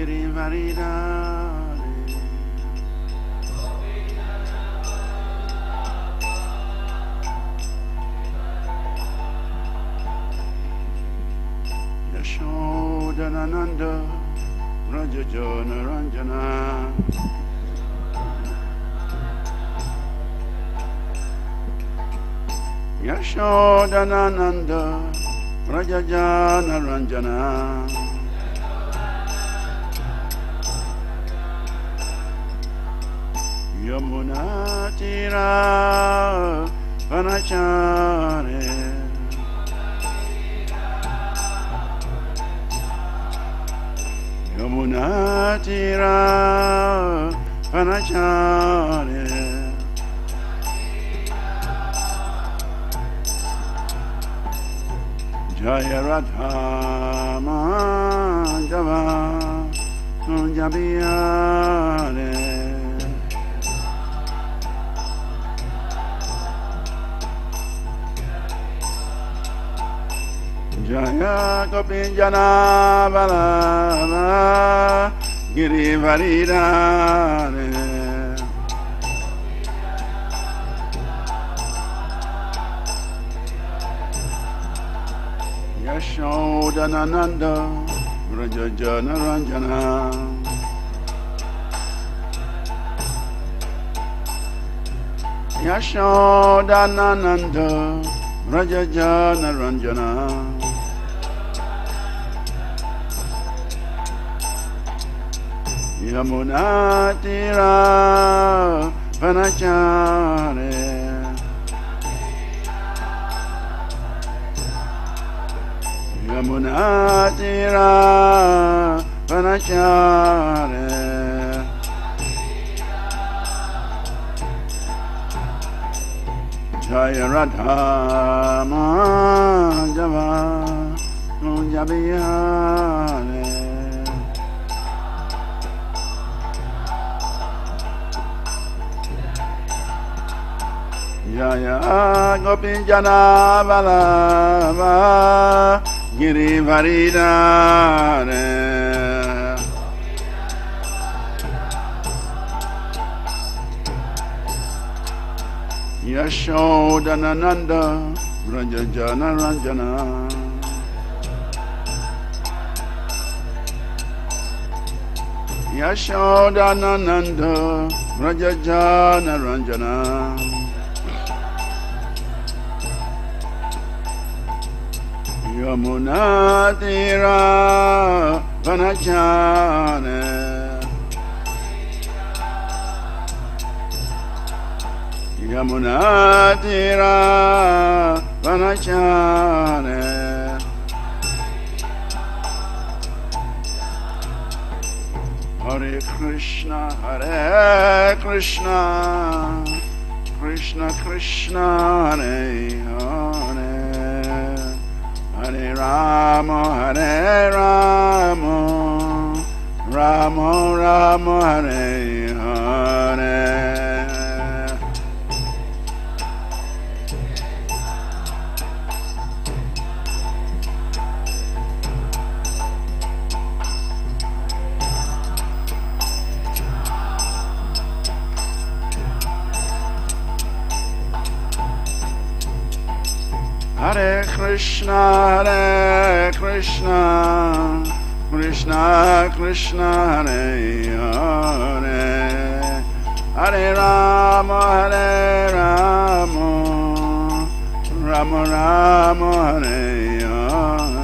Girivaridhare Yashodanananda Rajajana Ranjana Yashodanananda Rajajana Ranjana Yamuna Tira Vanachare Yamuna Tira Vanachare Jaya Radha Madhava Jabiyare Jaya Gopinjana Balava Girivaridhare Yashodanananda Rajajana Ranjana Yashodanananda Rajajana Ranjana Yamuna Tira Vanachare Yamuna Tira Vanachare Jaya Radha Madhava Jabiyare Jaya Gopinjana Balava Girivaridhare Yashodanananda Rajajana Ranjana Yashodanananda Rajajana Ranjana Yamuna Tira Vanachare Yamuna Tira Vanachare Hare Krishna Krishna Krishna Hare Hare Hare Rama Rama Rama Hare Hare Hare Krishna Krishna Krishna Hare Hare Hare Rama Rama Rama Hare Hare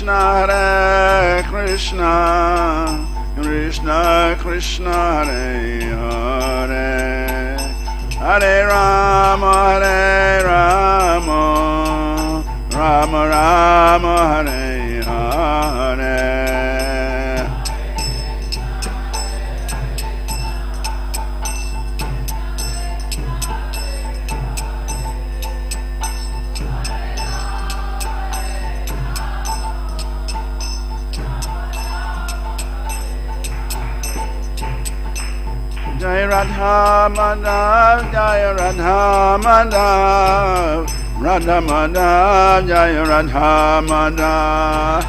Hare Krishna Krishna Krishna Hare Hare Hare Rama Rama Rama Hare Hare Jai Radha Madhav, Jai Radha Madhav, Radha Madhav, Jai Radha Madhav.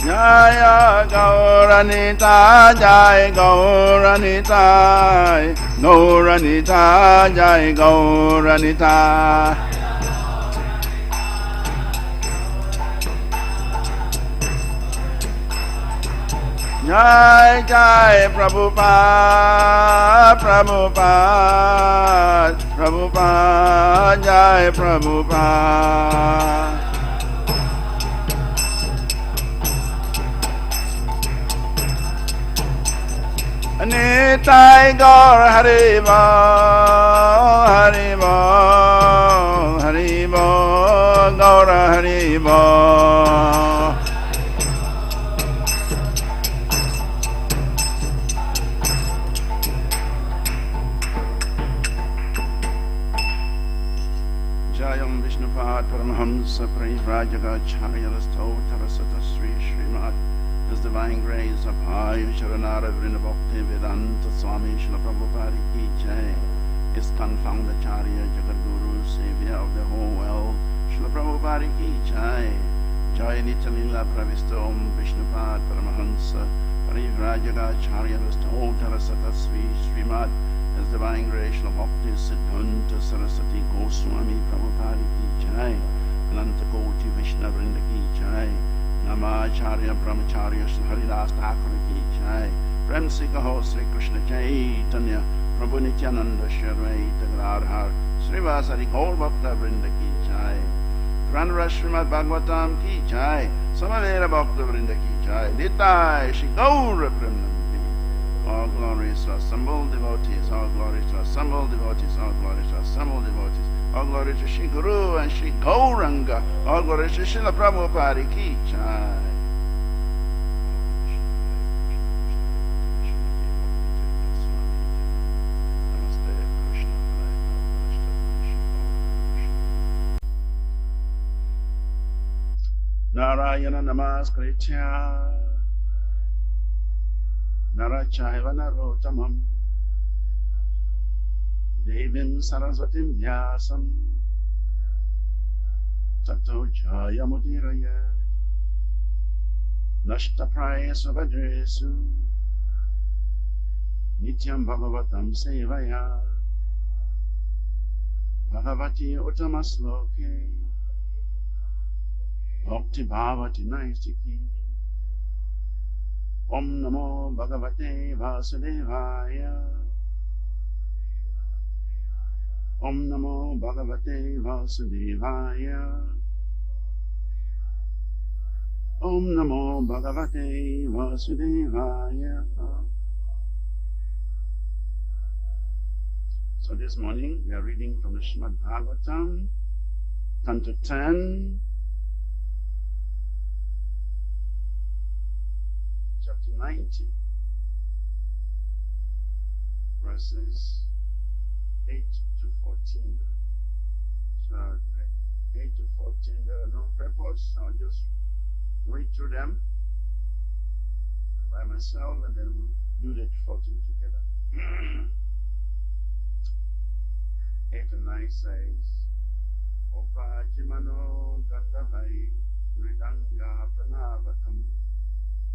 Jaya Gauranita, Jai Gauranita, Gauranita, Jai Gauranita. Jai Jai Prabhupada, Prabhupada, Prabhupada, Jai Prabhupada. Nitai Gaur Haribo, Haribo, Haribo, Gaur Haribo. Jayam Vishnupad Paramahamsa Parivrajaga Stotra Sata Sri Srimad His Divine Grace of High Sharanara Vrinda Bhakti Vedanta Swami Srila Prabhupada Ki Jai. ISKCON Founder Charya Jagat Guru Savior of the whole world Srila Prabhupada Ki Jai. Jai Nitya Lila Pravista Om Vishnupad Paramahamsa Parivrajaga Stotra Sata Sri Srimad His Divine Grace Srila Bhakti Siddhanta Saraswati Goswami Prabhupada Ki Jai. Ananta Koti Vishnu Vrinda Ki Jai. Namacharya Brahmacharya Shri Haridas Thakur Ki Jai. Prem Se Kaho Sri Krishna Chaitanya Prabhu Nityananda Shri Advaita Gadadhar Srivasari Gaur Bhakta Vrinda Ki Jai. Grandra Srimad Bhagavatam Ki Jai. Samavera Bhakta Vrinda Ki Jai. Nitai Shri Gaura Premanandi. All glories to assembled devotees, all glories to assembled devotees, all glories to assembled devotees. All glory to Shri Guru and Shri Gauranga. All glory to Srila Prabhupada Ki Jai. Narayana Namaskritya Narachaiva Narotamam Devim Saraswatim Vyasam Tato Jayamudiraya Nashtapraya Svabhadresu Nityam Bhagavatam Sevaya Bhagavati Uttamasloke Bhakti Bhavati Naistiki Om Namo Bhagavate Vasudevaya Om Namo Bhagavate Vasudevaya Om Namo Bhagavate Vasudevaya. So this morning we are reading from the Srimad Bhagavatam, Canto 10, chapter 90, verses 8 to 14. So 8 to 14, there are no purpose. I'll just read through them by myself and then we'll do the 14 together. 8 and 9 says, Opa Jimano Gandavai Ridanga Pranavatam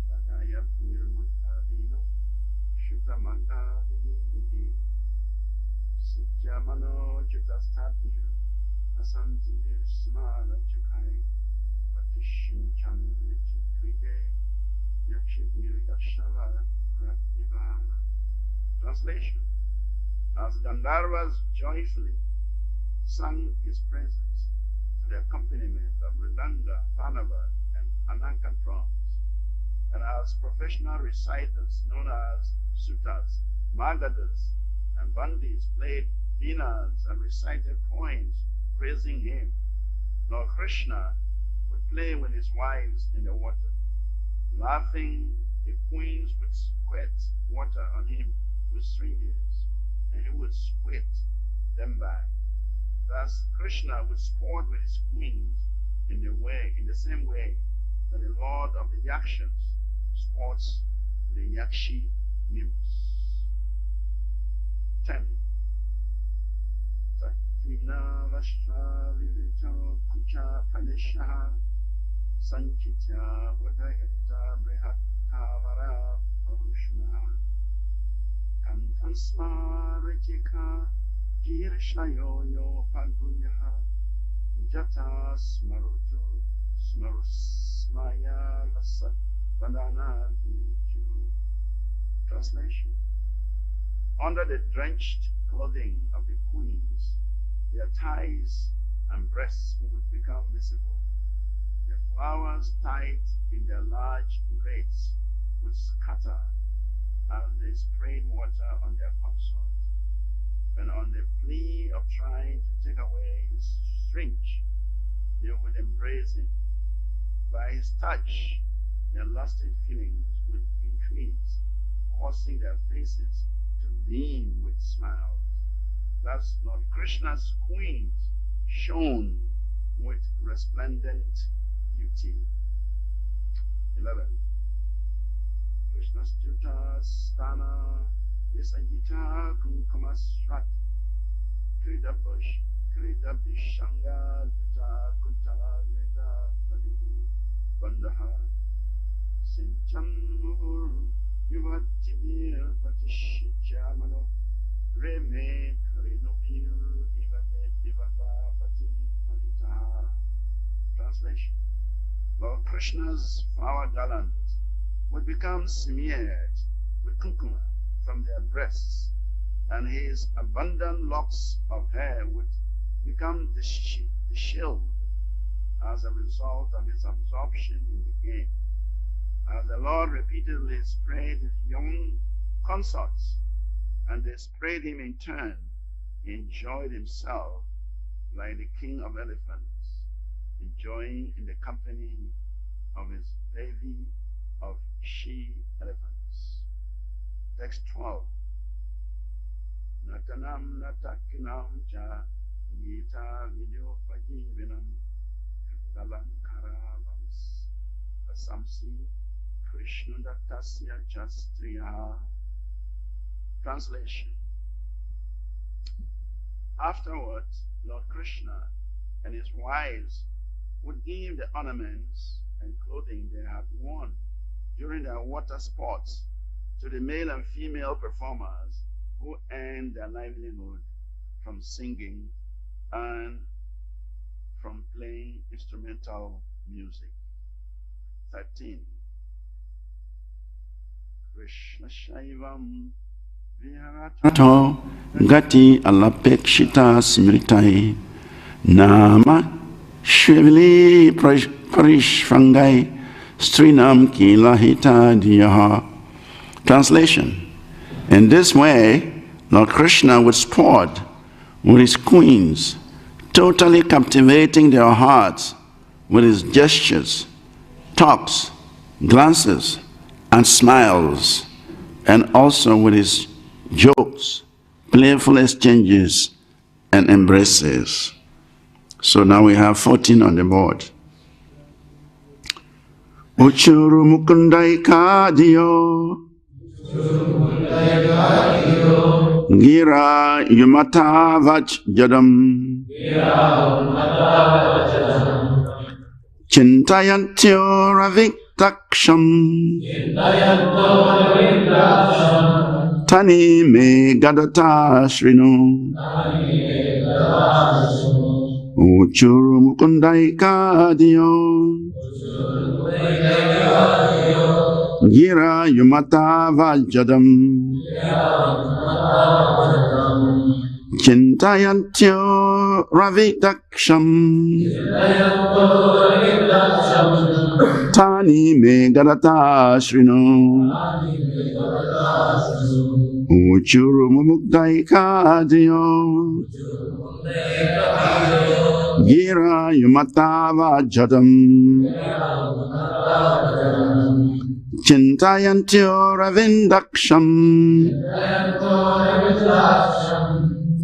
Bagaya Pirmutavino Shutamanga Vidi Sityamano Chitastatnir Asantinir Smala Chakai Patishim Chan Lichikrige Yakshivir Yakshala Pratnivana. Translation: As Gandharvas joyfully sang his praises to the accompaniment of Mridanga, Panava, and Ananka drums, and as professional reciters known as Sutas, Magadas, and Bandis played venas and recited poems praising him, Lord Krishna would play with his wives in the water. Laughing, the queens would squirt water on him with stringers, and he would squirt them back. Thus, Krishna would sport with his queens in the same way that the Lord of the Yakshans sports the Yakshi nymphs. 10. Sakina Vashra Vivito Kucha Padeshaha Sanchitya Vadayata Brihatavara Parushna Kantansma Ritika Girshayo Yo Paguyaha Jata Smaruto Smarusmaya Lasa Bandana Viju. Translation. Under the drenched clothing of the queens, their thighs and breasts would become visible. The flowers tied in their large braids would scatter as they sprayed water on their consort. And on the plea of trying to take away his strings, they would embrace him. By his touch, their lusty feelings would increase, causing their faces to beam with smiles. Thus, Lord Krishna's queens shone with resplendent beauty. 11. Krishna's tuta stana visajita kunkumasrat krida bishanga duta kuntala veda padu bandaha sinchan muhur yuvatibir patishichamano reme karinobir ivata pati palita. Translation. Lord Krishna's flower garlands would become smeared with kumkuma from their breasts, and his abundant locks of hair would become dishevelled as a result of his absorption in the game. As the Lord repeatedly sprayed his young consorts, and they sprayed him in turn, he enjoyed himself like the king of elephants, enjoying in the company of his bevy of she-elephants. Text 12. Natanam natakinam cha gita video pajivinam kridalankaravams asamsi Krishna dattasya chastriya. Translation. Afterwards, Lord Krishna and his wives would give the ornaments and clothing they had worn during their water sports to the male and female performers who earned their livelihood from singing and from playing instrumental music. 13. Krishna Shaivam Viharato Gati Alapekshita Smritai Nama Shivli Parishvangai Strinam Kilahita Diyaha. Translation. In this way, Lord Krishna would sport with his queens, totally captivating their hearts with his gestures, talks, glances, and smiles, and also with his jokes, playful exchanges, and embraces. So now we have 14 on the board. Uchuru mukundai kadiyo gira yumata vach jadam chintayantyo raviktaksham tani me gadata shrinu. Uchuru mukundai kadiyo gira yumata vajadam chintayantyo ravitaksham tani me gadata shrinu. Uchuru mukundai kadiyo gira yumata vajadam chintayantyo ravindaksham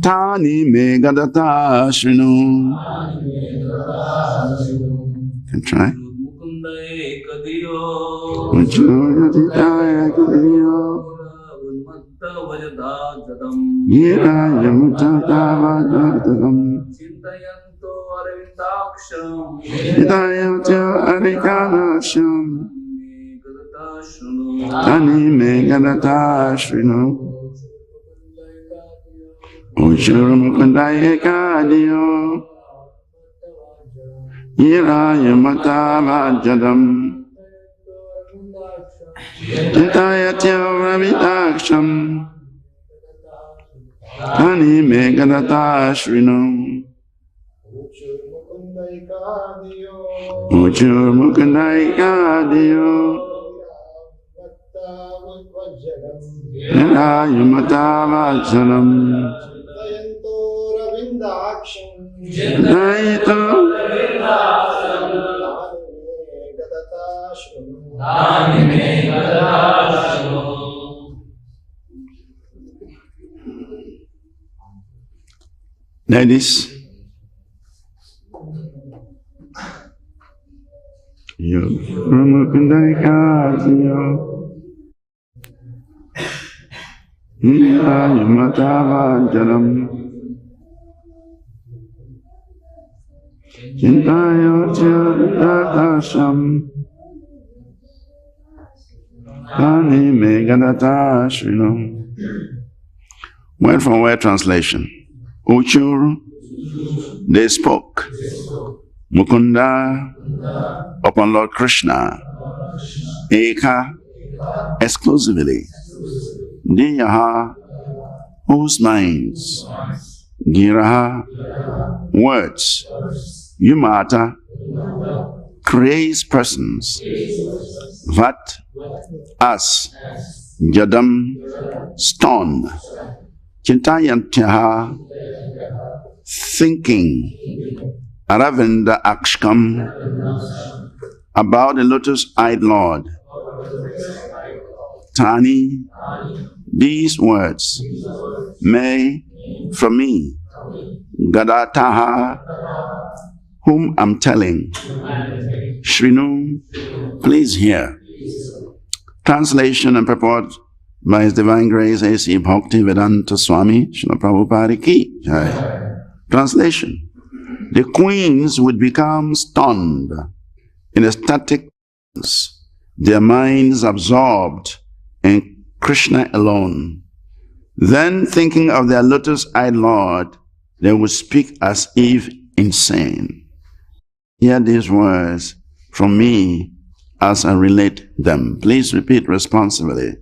tani me gadata shrinu. Can try. Ujjayatitaya kadiyo Yirayamutadavadadam Hidayatya arikanasham Tani megadata Ujjayamukundaya kadiyo Yirayamutadavadadam Hidayatya arikanasham Tani megadata Ujjur mukundai kadiyo Yirayamutadavadadam Daito Ladies, Mukundai kadiyo Yirayamutadavadadam Chintayatya arikanasham Tani megadata Word for word translation. Uchur, they spoke. Mukunda, upon Lord Krishna. Eka, exclusively. Diyaha, whose minds. Giraha, words. Yumata, praise persons. Vat, us. Jadam, stone. Chintayantyaha, thinking. Aravinda Akshkam, about the lotus-eyed Lord. Tani, these words. May, from me. Gadataha, whom I'm telling. Shrinu, please hear. Translation and purport by His Divine Grace A.C. Bhakti Vedanta Swami Srila Prabhupada Ki Jai. Translation. The queens would become stunned in ecstatic trance, their minds absorbed in Krishna alone. Then, thinking of their lotus-eyed Lord, they would speak as if insane. Hear these words from me as I relate them. Please repeat responsibly.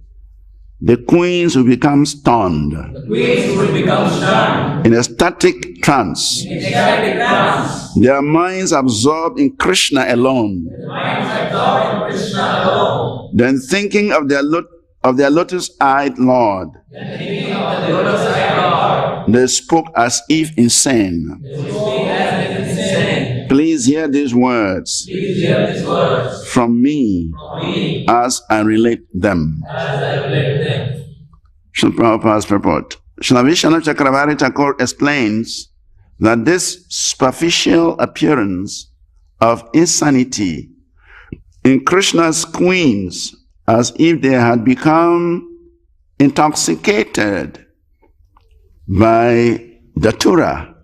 The queens will become stunned. The queens will become stunned. In ecstatic trance. In ecstatic trance. Their minds absorbed in Krishna alone. Their minds absorbed in Krishna alone. Then thinking of their lotus-eyed Lord. Then thinking of the lotus-eyed Lord. They spoke as if insane. They spoke as if insane. Please hear these words. Please hear these words. From me. As I relate them. Srila Prabhupada's purport. Srila Vishnu Chakravarti Thakur explains that this superficial appearance of insanity in Krishna's queens, as if they had become intoxicated by datura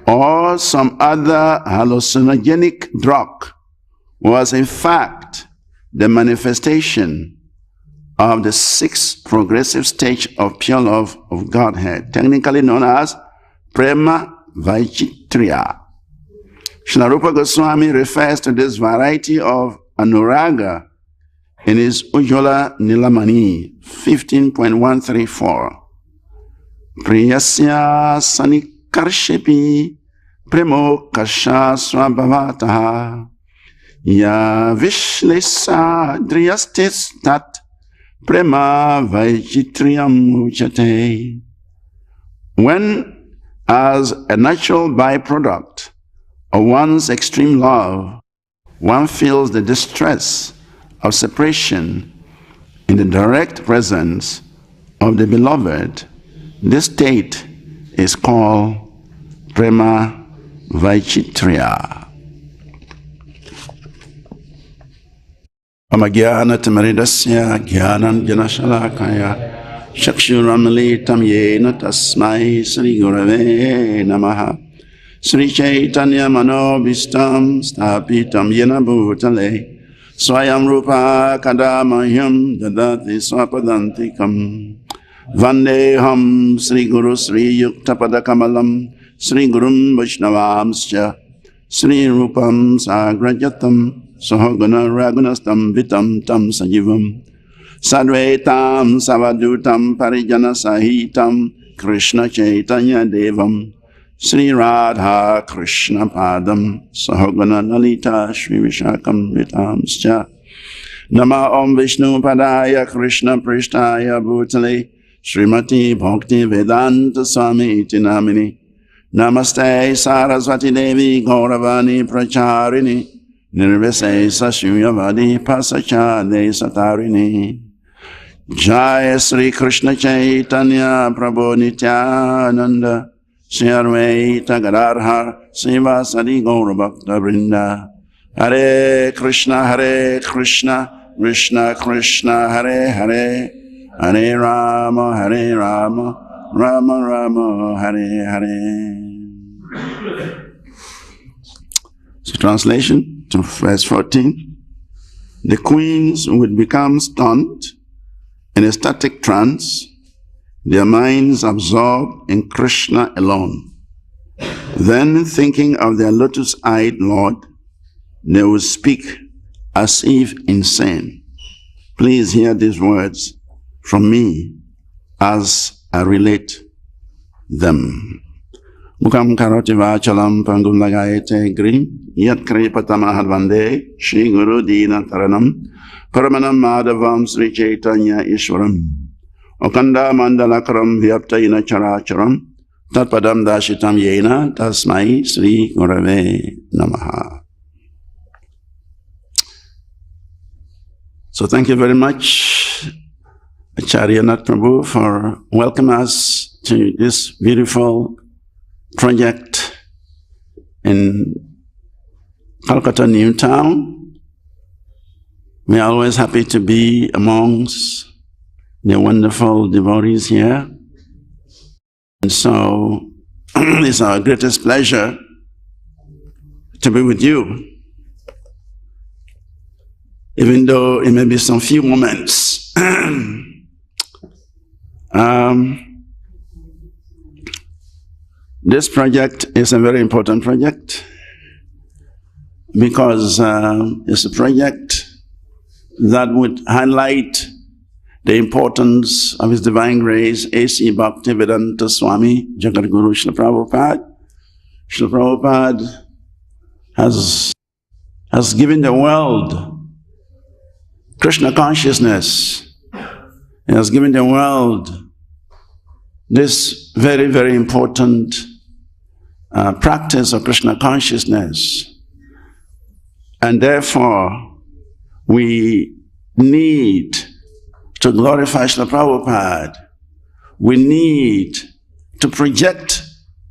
or some other hallucinogenic drug, was in fact the manifestation of the sixth progressive stage of pure love of Godhead, technically known as Prema Vaichitriya. Srila Rupa Goswami refers to this variety of anuraga in his Ujjvala Nilamani 15.134. Priyasya sanikarshepi premo kasha swabhavataha ya vishlesa driyastis tat prema vaichitriyam uchate. When, as a natural byproduct of one's extreme love, one feels the distress of separation in the direct presence of the beloved, this state is called prema vaichitriya. Amagyanatimaridasya Gyananjanashalakaya Chakshuramitam Yena Tasmai Sri Gurave Namaha Sri Chaitanya Manobhistam Stapitam Yena Bhutale Swayam Rupa Kadamayam Dadati Swapadantikam Vandeham Sri Guru Sri Yuktapadakamalam Sri Gurum Vaishnavamscha Sri Rupam Sagrajatam Sahagana Ragunastam Vitam Tam Sajivam Sadvetam Savadutam Parijana Sahitam Krishna Chaitanya Devam Sri Radha Krishna Padam Sahagana Lalita Shri Vishakam Vitamscha Nama Om Vishnu Padaya Krishna Prishtaya Bhutale Srimati Bhakti Vedanta Swami Iti Namini Namaste Saraswati Devi Gauravani Pracharini Nirvisesa Shunyavadi Pasachade Satarini Jaya Sri Krishna Chaitanya Prabhu Nityananda Sri Advaita Gadadhar Srivasadi Gaura Bhakta Vrinda Hare Krishna Krishna Krishna Hare Hare Hare Rama Rama Rama Hare Hare. So translation to verse 14. The queens would become stunned in a static trance, their minds absorbed in Krishna alone. Then, thinking of their lotus-eyed Lord, they would speak as if insane. Please hear these words from me as I relate them. Mukam karoti vachalam pangum lagayete grim yat kripatamahadvande Shri Guru Dina Taranam Paramanam Madhavam Sri Chaitanya Ishwaram Okanda Mandalakaram Vyaptayina Characharam Tatpadam Dashitam Yena Tasmai Sri Gurave Namaha. So thank you very much, Acharya Nath Prabhu, for welcoming us to this beautiful project in Kolkata New Town. We are always happy to be amongst the wonderful devotees here. And so it's our greatest pleasure to be with you, even though it may be some few moments. This project is a very important project because it's a project that would highlight the importance of His Divine Grace, A.C. Bhaktivedanta Swami Jagadguru Srila Prabhupada. Srila Prabhupada has given the world Krishna consciousness. He has given the world this very, very important practice of Krishna consciousness. And therefore, we need to glorify Srila Prabhupada. We need to project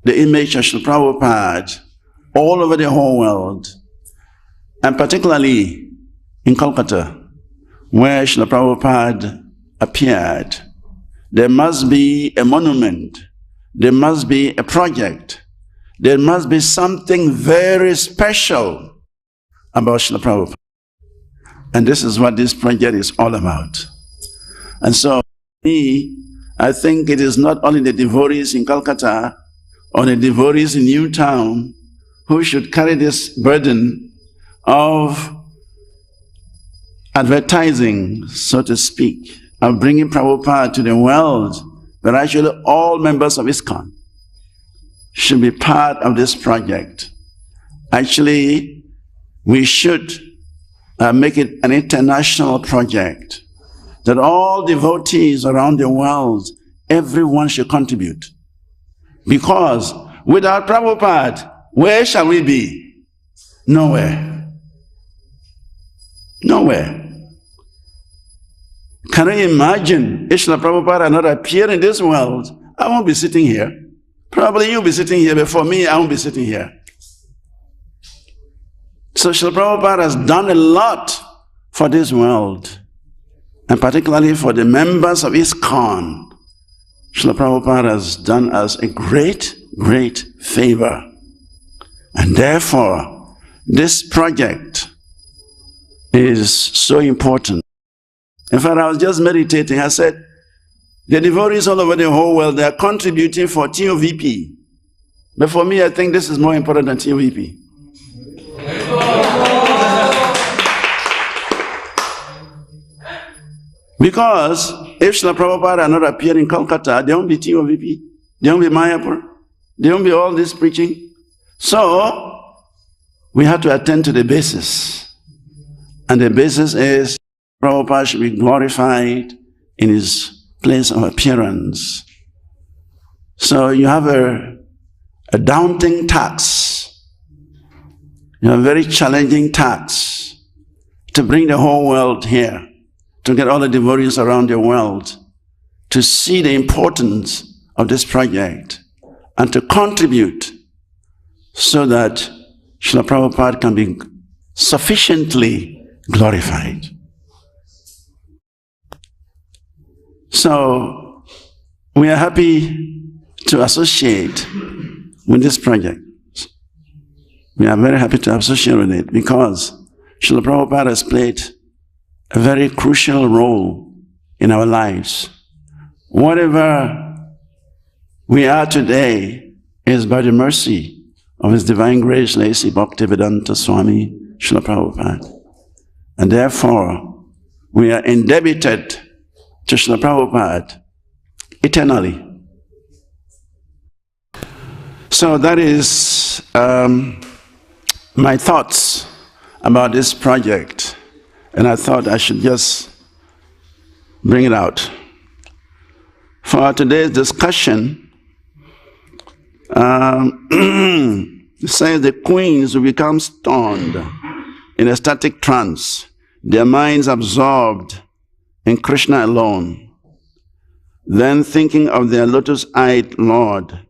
the image of Srila Prabhupada all over the whole world, and particularly in Kolkata, where Srila Prabhupada appeared. There must be a monument, there must be a project, there must be something very special about Srila Prabhupada. And this is what this project is all about. And so, I think it is not only the devotees in Kolkata or the devotees in New Town who should carry this burden of advertising, so to speak, of bringing Prabhupada to the world, but actually all members of ISKCON should be part of this project. Actually, we should make it an international project, that all devotees around the world, everyone should contribute. Because without Prabhupada, where shall we be? Nowhere. Nowhere. Can you imagine if Srila Prabhupada had not appeared in this world? I won't be sitting here. Probably you'll be sitting here, but for me, I won't be sitting here. So Srila Prabhupada has done a lot for this world, and particularly for the members of ISKCON, Srila Prabhupada has done us a great, great favor. And therefore, this project is so important. In fact, I was just meditating. I said, the devotees all over the whole world, they are contributing for TOVP. But for me, I think this is more important than TOVP. Because if Srila Prabhupada had not appeared in Kolkata, there won't be TOVP, there won't be Mayapur, there won't be all this preaching. So, we have to attend to the basis. And the basis is Prabhupada should be glorified in his place of appearance. So you have a daunting task. You have a very challenging task to bring the whole world here, to get all the devotees around the world to see the importance of this project and to contribute so that Srila Prabhupada can be sufficiently glorified. So, we are happy to associate with this project. We are very happy to associate with it because Srila Prabhupada has played a very crucial role in our lives. Whatever we are today is by the mercy of His Divine Grace, Lacy Bhaktivedanta Swami Srila Prabhupada. And therefore, we are indebted to Srila Prabhupada eternally. So that is my thoughts about this project. And I thought I should just bring it out. For today's discussion, it says the queens will become stunned in a static trance, their minds absorbed in Krishna alone. Then thinking of their lotus-eyed Lord,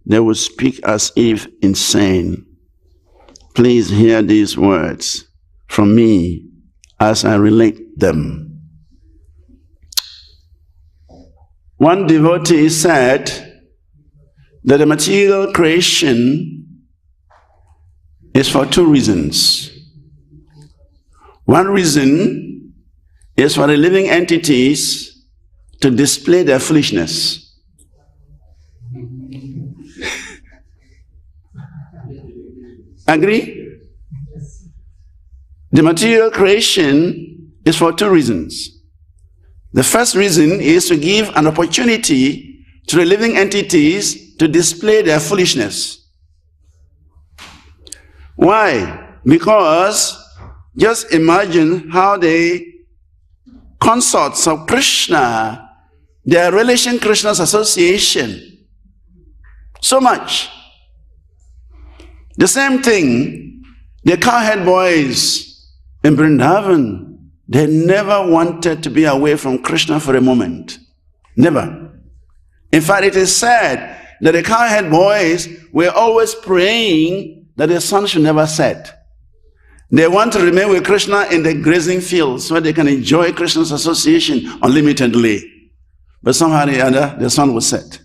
they would speak as if insane. Please hear these words from me as I relate them. One devotee said that the material creation is for two reasons. One reason is for the living entities to display their foolishness. Agree? The material creation is for two reasons. The first reason is to give an opportunity to the living entities to display their foolishness. Why? Because just imagine how the consorts of Krishna, their relation Krishna's association, so much. The same thing, the cowhead boys in Vrindavan, they never wanted to be away from Krishna for a moment. Never. In fact, it is said that the cowhead boys were always praying that the sun should never set. They want to remain with Krishna in the grazing fields where they can enjoy Krishna's association unlimitedly. But somehow or the other, the sun will set.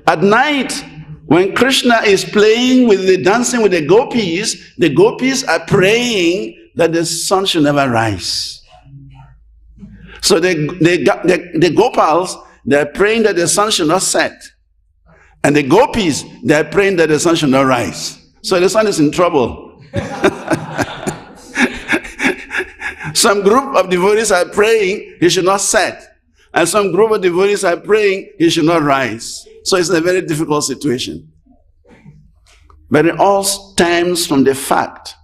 At night, when Krishna is playing with the dancing with the gopis are praying that the sun should never rise. So the gopals, they're praying that the sun should not set. And the gopis, they're praying that the sun should not rise. So the sun is in trouble. Some group of devotees are praying he should not set. And some group of devotees are praying he should not rise. So it's a very difficult situation. But it all stems from the fact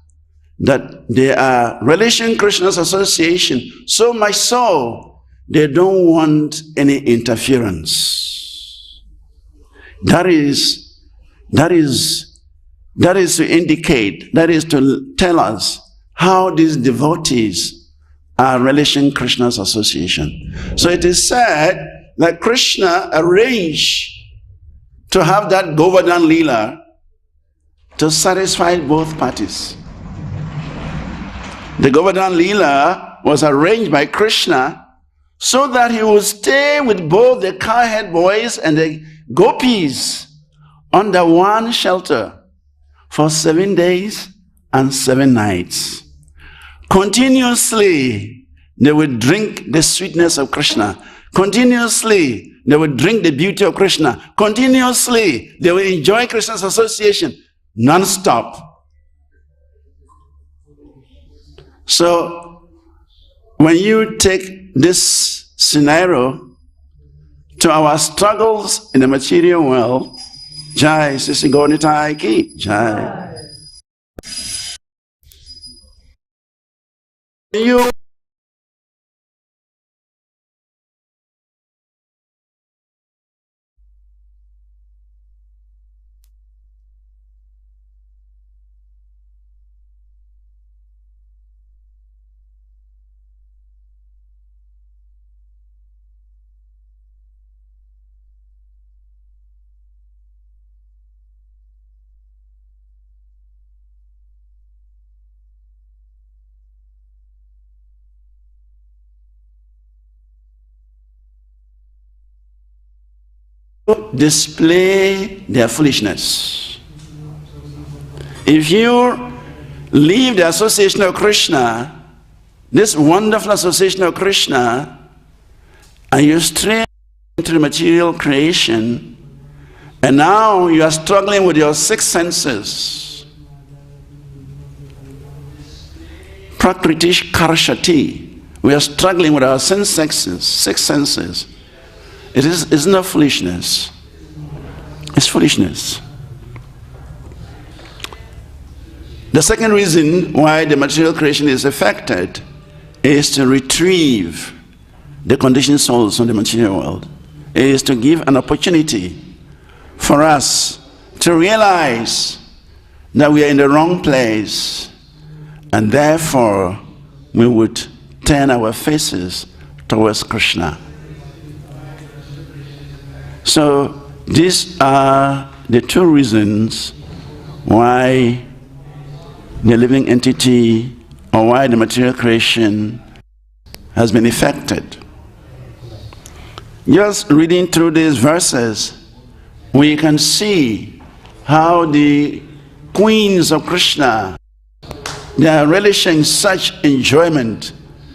that they are relation Krishna's association, so much so they don't want any interference. That is to indicate, that is to tell us how these devotees are relation Krishna's association. So it is said that Krishna arranged to have that Govardhan Leela to satisfy both parties. The Govardhan Leela was arranged by Krishna so that he would stay with both the cowhead boys and the gopis under one shelter for 7 days and 7 nights. Continuously, they would drink the sweetness of Krishna. Continuously, they would drink the beauty of Krishna. Continuously, they would enjoy Krishna's association non-stop. So, when you take this scenario to our struggles in the material world, Jai Sisi Gaurnitai Ki Jai. You display their foolishness. If you leave the association of Krishna, this wonderful association of Krishna, and you stray into the material creation, and now you are struggling with your 6 senses. Prakritish Karshati. We are struggling with our 6 senses. It's not foolishness. It's foolishness. The second reason why the material creation is affected is to retrieve the conditioned souls from the material world. It is to give an opportunity for us to realize that we are in the wrong place, and therefore we would turn our faces towards Krishna. So these are the 2 reasons why the living entity, or why the material creation has been affected. Just reading through these verses, we can see how the queens of Krishna, they are relishing such enjoyment,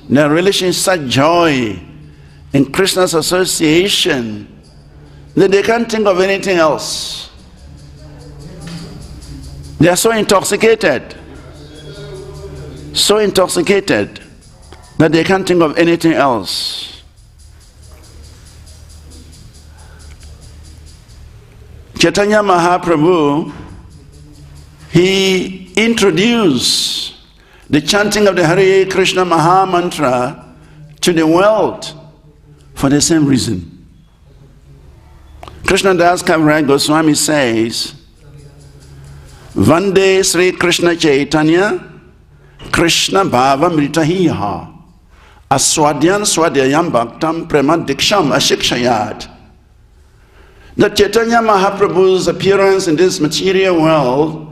they are relishing such joy in Krishna's association, that they can't think of anything else. They are so intoxicated that they can't think of anything else. Chaitanya Mahaprabhu, he introduced the chanting of the Hare Krishna Maha Mantra to the world for the same reason. Krishna Das Kaviraj Goswami says, Vande Sri Krishna Chaitanya Krishna Bhava Mritahiha Aswadyan Swadhyayam Bhaktam Prema Diksham Ashikshayat. That Chaitanya Mahaprabhu's appearance in this material world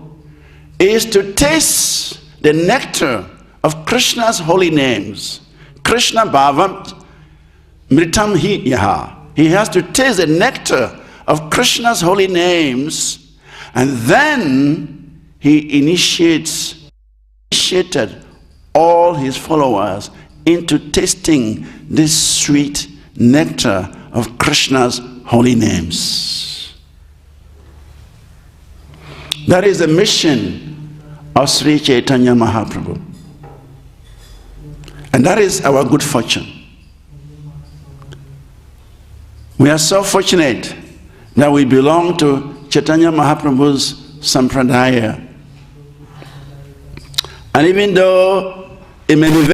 is to taste the nectar of Krishna's holy names. Krishna Bhava Mritam Hiyaha. He has to taste the nectar of Krishna's holy names, and then he initiated all his followers into tasting this sweet nectar of Krishna's holy names. That is the mission of Sri Chaitanya Mahaprabhu. And that is our good fortune. We are so fortunate that we belong to Chaitanya Mahaprabhu's Sampradaya. And even though it may be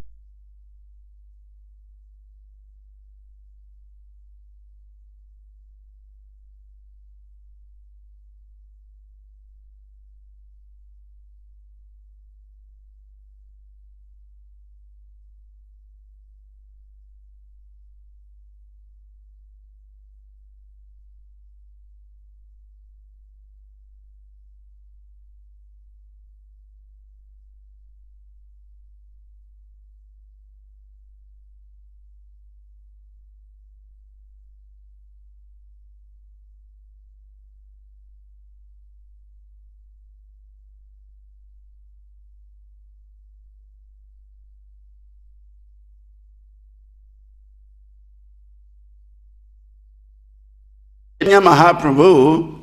Mahaprabhu,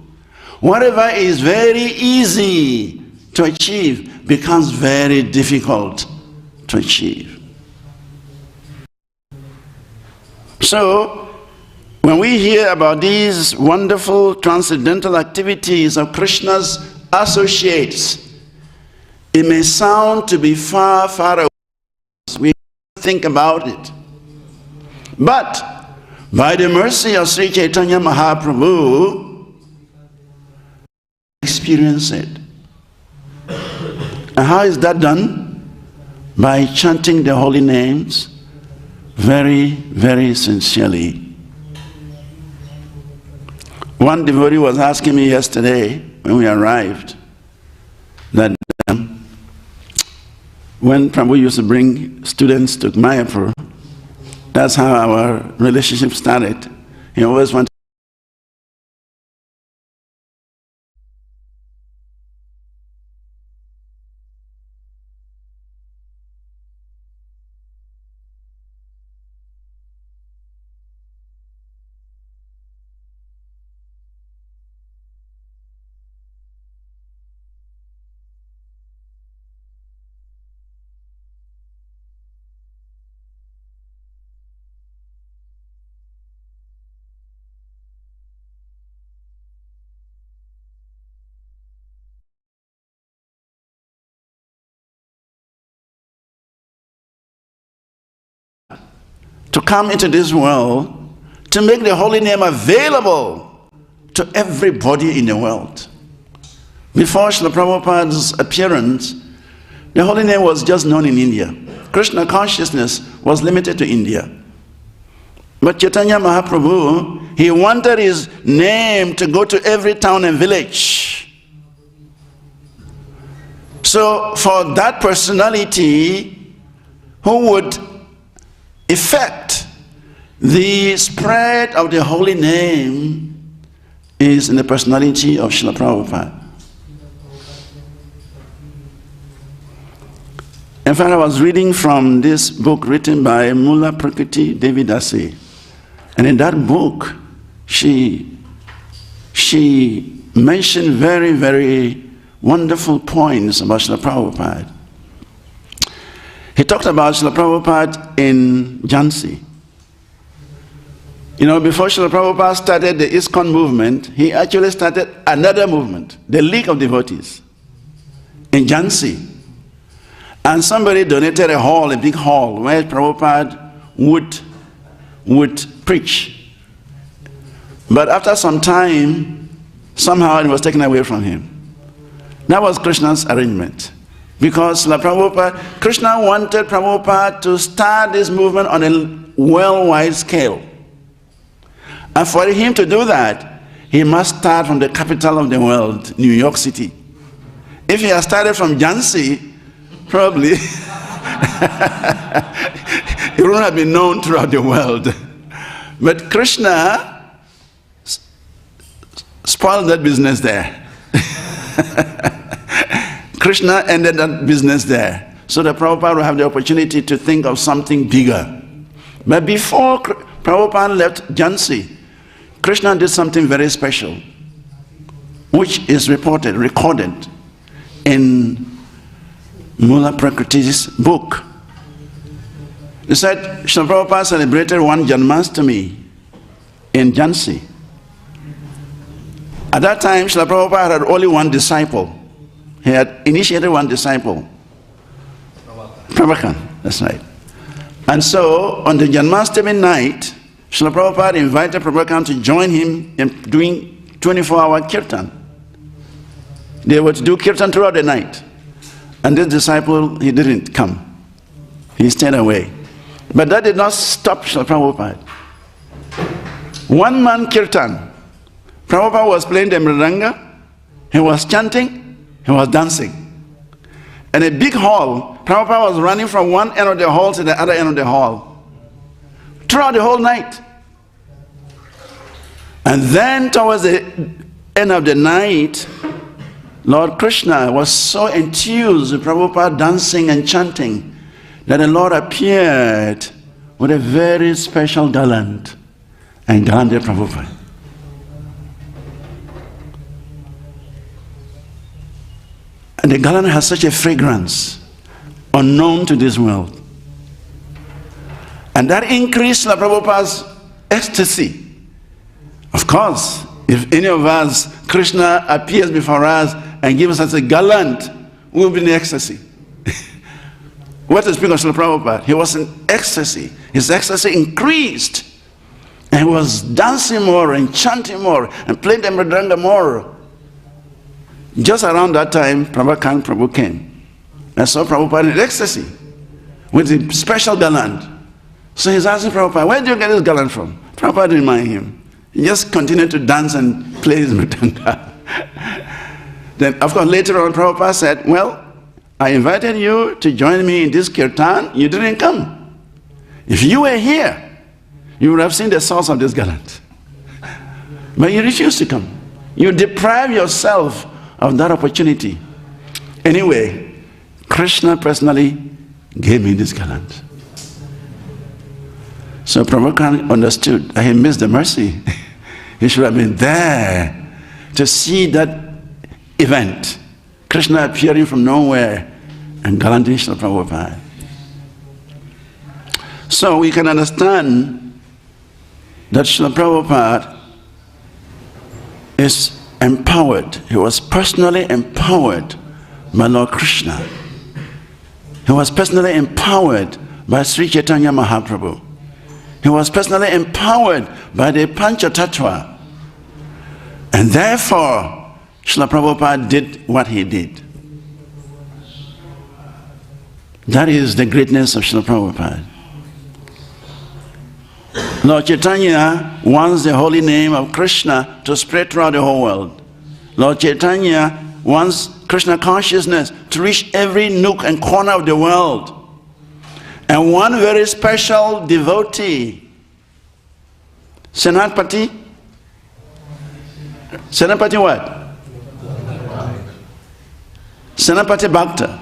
whatever is very easy to achieve becomes very difficult to achieve. So, when we hear about these wonderful transcendental activities of Krishna's associates, it may sound to be far, far away. We think about it. But by the mercy of Sri Chaitanya Mahaprabhu, experience it. And how is that done? By chanting the holy names very, very sincerely. One devotee was asking me yesterday when we arrived that when Prabhu used to bring students to Mayapur, that's how our relationship started. He always wanted to come into this world to make the holy name available to everybody in the world. Before Srila Prabhupada's appearance, the holy name was just known in India. Krishna consciousness was limited to India. But Chaitanya Mahaprabhu, he wanted his name to go to every town and village. So for that personality who would effect the spread of the holy name is in the personality of Srila Prabhupada. In fact, I was reading from this book written by Mula Prakriti Devidasi, and in that book she mentioned very, very wonderful points about Srila Prabhupada. He talked about Srila Prabhupada in Jhansi. You know, before Srila Prabhupada started the ISKCON movement, he actually started another movement, the League of Devotees, in Jhansi. And somebody donated a hall, a big hall, where Prabhupada would preach. But after some time, somehow it was taken away from him. That was Krishna's arrangement. Because Krishna wanted Prabhupada to start this movement on a worldwide scale. And for him to do that, he must start from the capital of the world, New York City. If he had started from Jhansi, probably he wouldn't have been known throughout the world. But Krishna spoiled that business there. Krishna ended that business there, so that Prabhupada will have the opportunity to think of something bigger. But before Prabhupada left Jhansi, Krishna did something very special, which is recorded in Mula Prakriti's book. He said Srila Prabhupada celebrated one Janmashtami in Jhansi. At that time, Srila Prabhupada had only one disciple. He had initiated one disciple, Prabhakan, that's right. And so, on the Janmashtami night, Srila Prabhupada invited Prabhakan to join him in doing 24-hour kirtan. They were to do kirtan throughout the night. And this disciple, he didn't come. He stayed away. But that did not stop Srila Prabhupada. One man kirtan. Prabhupada was playing the mridanga, he was chanting, he was dancing. In a big hall, Prabhupada was running from one end of the hall to the other end of the hall throughout the whole night. And then towards the end of the night, Lord Krishna was so enthused with Prabhupada dancing and chanting that the Lord appeared with a very special garland and garlanded Prabhupada. And the garland has such a fragrance unknown to this world. And that increased Srila Prabhupada's ecstasy. Of course, if any of us, Krishna appears before us and gives us a garland, we will be in ecstasy. What is speaking of Srila Prabhupada? He was in ecstasy. His ecstasy increased. And he was dancing more and chanting more and playing the mridanga more. Just around that time, Prabhu came. And saw Prabhupada in ecstasy with a special garland. So he's asking Prabhupada, where do you get this garland from? Prabhupada didn't mind him. He just continued to dance and play his mridanga. Then, of course, later on, Prabhupada said, well, I invited you to join me in this kirtan. You didn't come. If you were here, you would have seen the source of this garland. But you refused to come. You deprive yourself of that opportunity. Anyway, Krishna personally gave me this garland. So Prabhupada understood that he missed the mercy. He should have been there to see that event. Krishna appearing from nowhere and garlanding Srila Prabhupada. So we can understand that Srila Prabhupada is empowered. He was personally empowered by Lord Krishna. He was personally empowered by Sri Chaitanya Mahaprabhu. He was personally empowered by the Panchatattva. And therefore, Srila Prabhupada did what he did. That is the greatness of Srila Prabhupada. Lord Chaitanya wants the holy name of Krishna to spread throughout the whole world. Lord Chaitanya wants Krishna consciousness to reach every nook and corner of the world. And one very special devotee, Senapati what? Senapati Bhakta,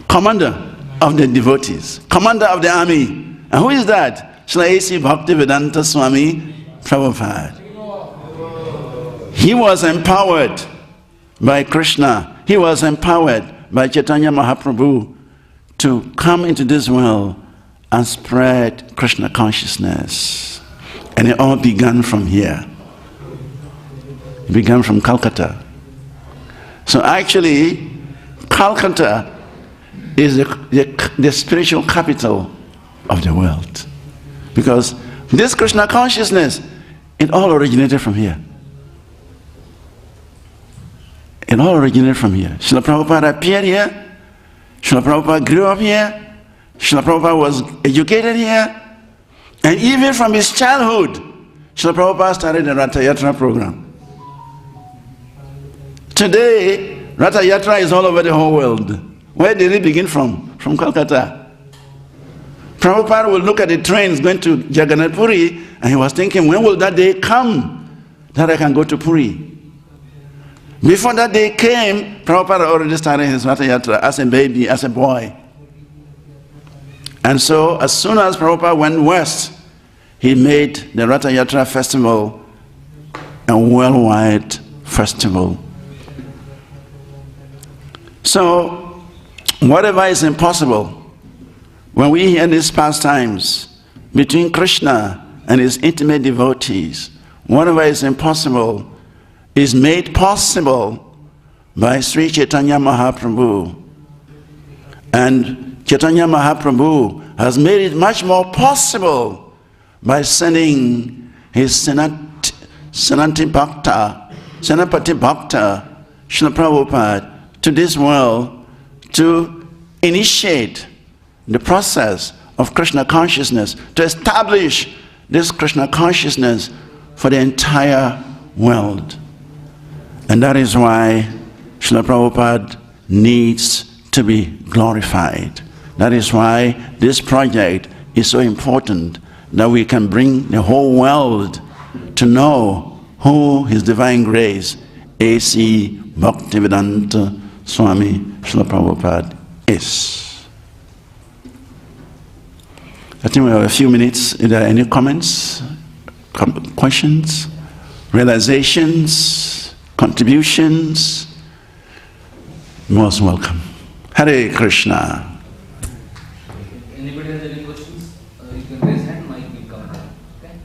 commander of the devotees, commander of the army. And who is that? Srila Bhaktivedanta Swami Prabhupada. He was empowered by Krishna. He was empowered by Chaitanya Mahaprabhu to come into this world and spread Krishna consciousness. And it all began from here. It began from Kolkata. So actually, Kolkata is the spiritual capital of the world. Because this Krishna consciousness, it all originated from here. It all originated from here. Srila Prabhupada appeared here. Srila Prabhupada grew up here. Srila Prabhupada was educated here. And even from his childhood, Srila Prabhupada started the Ratha Yatra program. Today, Ratha Yatra is all over the whole world. Where did it begin from? From Kolkata. Prabhupada would look at the trains going to Jagannath Puri, and he was thinking, when will that day come that I can go to Puri? Before that day came, Prabhupada already started his Ratha Yatra as a baby, as a boy. And so, as soon as Prabhupada went west, he made the Ratha Yatra festival a worldwide festival. So, whatever is impossible, when we hear these pastimes between Krishna and his intimate devotees, whatever is impossible is made possible by Sri Chaitanya Mahaprabhu. And Chaitanya Mahaprabhu has made it much more possible by sending his Senapati Bhakta, Srila Prabhupada, to this world to initiate the process of Krishna consciousness, to establish this Krishna consciousness for the entire world. And that is why Srila Prabhupada needs to be glorified. That is why this project is so important, that we can bring the whole world to know who His Divine Grace, A.C. Bhaktivedanta Swami Srila Prabhupada is. I think we have a few minutes. Are there any comments, questions, realizations, contributions? Most welcome. Hare Krishna. Anybody has any questions? You can raise hand, mic will come. Okay?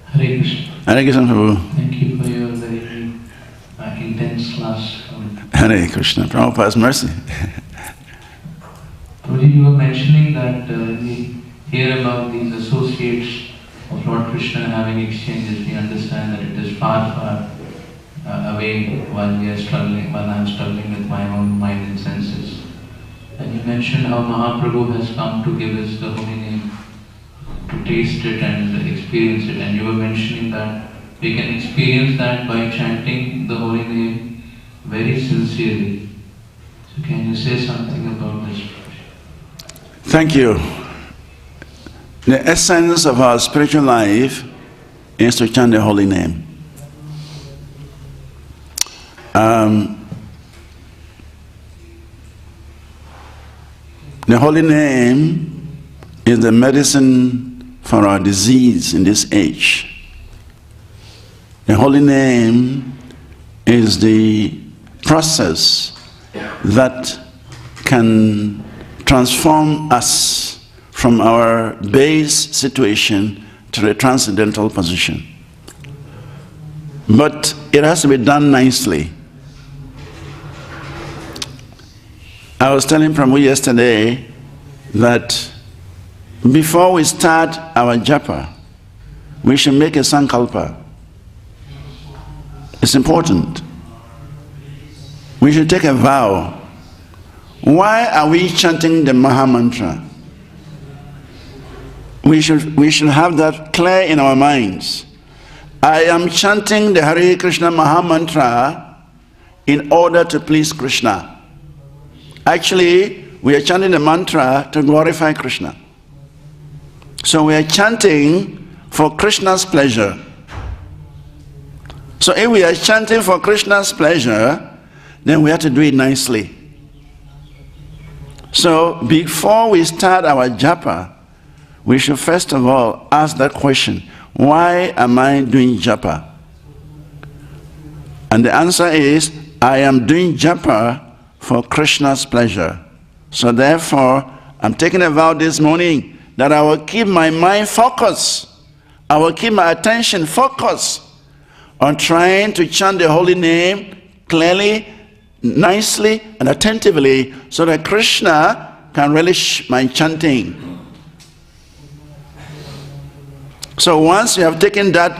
Hare Krishna. Hare Krishna Prabhu. Thank you for your very intense class. Hare Krishna. Prabhupada's mercy. Prabhuji, you were mentioning that we hear about these associates of Lord Krishna having exchanges. We understand that it is far, far away while we are struggling, while I am struggling with my own mind and senses. And you mentioned how Mahaprabhu has come to give us the holy name, to taste it and experience it. And you were mentioning that we can experience that by chanting the holy name very sincerely. So can you say something about this? Thank you. The essence of our spiritual life is to chant the holy name. The holy name is the medicine for our disease in this age. The holy name is the process that can transform us from our base situation to the transcendental position. But it has to be done nicely. I was telling Prabhu yesterday that before we start our japa, we should make a sankalpa. It's important. We should take a vow. Why are we chanting the Maha Mantra? We should have that clear in our minds. I am chanting the Hare Krishna Maha Mantra in order to please Krishna. Actually, we are chanting the mantra to glorify Krishna. So we are chanting for Krishna's pleasure. So if we are chanting for Krishna's pleasure, then we have to do it nicely. So before we start our japa, we should first of all ask that question, why am I doing japa? And the answer is, I am doing japa for Krishna's pleasure. So therefore, I'm taking a vow this morning that I will keep my mind focused. I will keep my attention focused on trying to chant the holy name clearly, nicely, and attentively so that Krishna can relish my chanting. So once you have taken that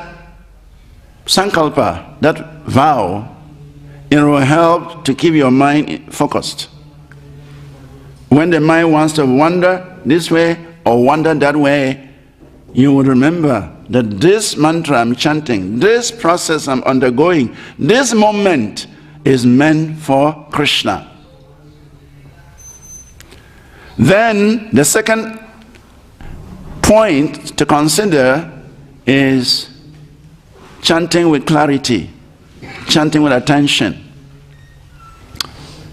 sankalpa, that vow, it will help to keep your mind focused. When the mind wants to wander this way or wander that way, you will remember that this mantra I'm chanting, this process I'm undergoing, this moment is meant for Krishna. Then the second point to consider is chanting with clarity, chanting with attention,